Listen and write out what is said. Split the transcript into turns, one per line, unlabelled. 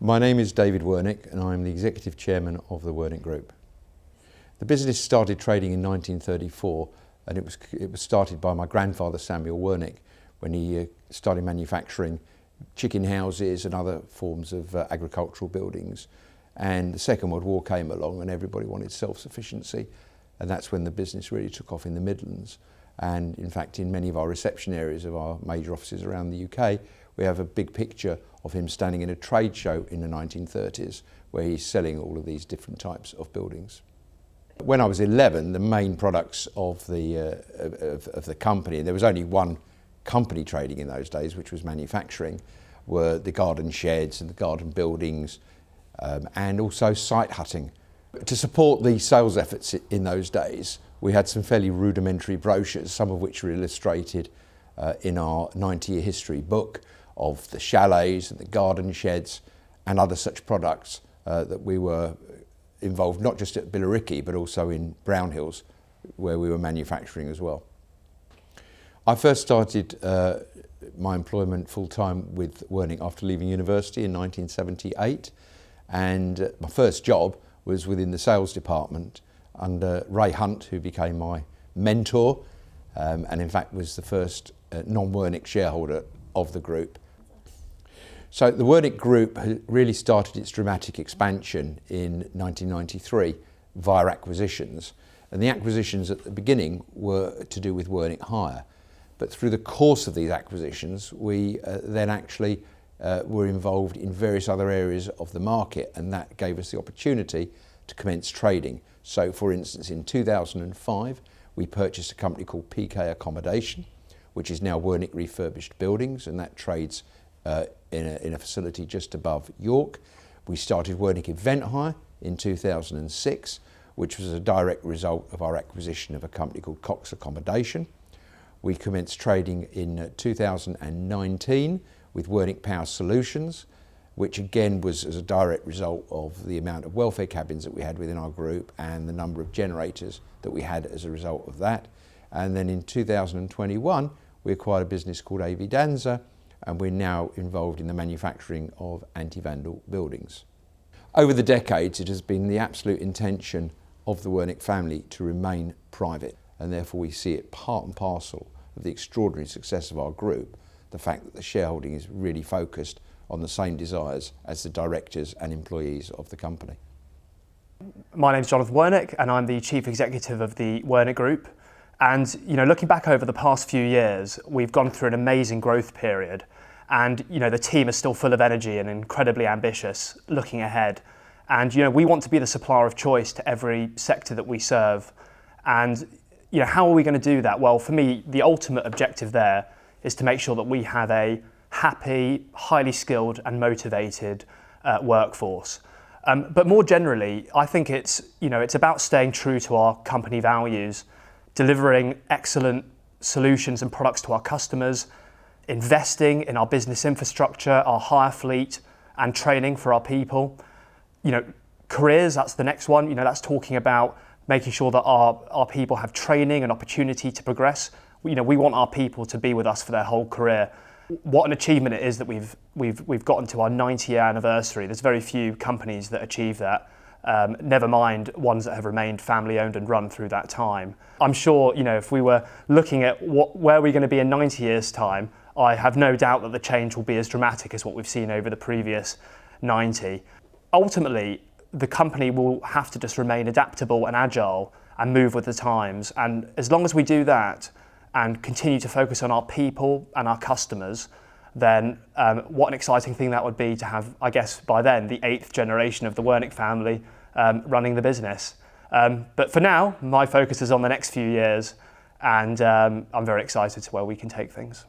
My name is David Wernick and I'm the Executive Chairman of the Wernick Group. The business started trading in 1934 and it was started by my grandfather Samuel Wernick when he started manufacturing chicken houses and other forms of agricultural buildings. And the Second World War came along and everybody wanted self-sufficiency, and that's when the business really took off in the Midlands. And in fact, in many of our reception areas of our major offices around the UK, we have a big picture of him standing in a trade show in the 1930s where he's selling all of these different types of buildings. When I was 11, the main products of the company, and there was only one company trading in those days, which was manufacturing, were the garden sheds and the garden buildings, and also site hutting. To support the sales efforts in those days, we had some fairly rudimentary brochures, some of which were illustrated in our 90-year history book of the chalets and the garden sheds and other such products that we were involved not just at Billericay but also in Brownhills, where we were manufacturing as well. I first started my employment full-time with Wernick after leaving university in 1978, and my first job was within the sales department under Ray Hunt, who became my mentor and in fact was the first non-Wernick shareholder of the group. So the Wernick Group really started its dramatic expansion in 1993 via acquisitions, and the acquisitions at the beginning were to do with Wernick Hire. But through the course of these acquisitions, we then actually were involved in various other areas of the market, and that gave us the opportunity to commence trading. So for instance, in 2005, we purchased a company called PK Accommodation, which is now Wernick Refurbished Buildings, and that trades in a facility just above York. We started Wernick Event Hire in 2006, which was a direct result of our acquisition of a company called Cox Accommodation. We commenced trading in 2019 with Wernick Power Solutions, which again was as a direct result of the amount of welfare cabins that we had within our group and the number of generators that we had as a result of that. And then in 2021, we acquired a business called AV Danza, and we're now involved in the manufacturing of anti-vandal buildings. Over the decades, it has been the absolute intention of the Wernick family to remain private, and therefore we see it part and parcel of the extraordinary success of our group, the fact that the shareholding is really focused on the same desires as the directors and employees of the company.
My name's Jonathan Wernick and I'm the Chief Executive of the Wernick Group. And looking back over the past few years, we've gone through an amazing growth period, and the team is still full of energy and incredibly ambitious looking ahead. And we want to be the supplier of choice to every sector that we serve. And how are we going to do that? Well, for me, the ultimate objective there is to make sure that we have a happy, highly skilled and motivated workforce. But more generally, I think it's about staying true to our company values, delivering excellent solutions and products to our customers, investing in our business infrastructure, our hire fleet, and training for our people. Careers, that's the next one. That's talking about making sure that our people have training and opportunity to progress. We want our people to be with us for their whole career. What an achievement it is that we've gotten to our 90-year anniversary. There's very few companies that achieve that. Never mind ones that have remained family owned and run through that time. I'm sure, if we were looking at where we're going to be in 90 years' time, I have no doubt that the change will be as dramatic as what we've seen over the previous 90. Ultimately, the company will have to just remain adaptable and agile and move with the times. And as long as we do that and continue to focus on our people and our customers, then what an exciting thing that would be to have, I guess, by then, the 8th generation of the Wernick family running the business. But for now, my focus is on the next few years, and I'm very excited to where we can take things.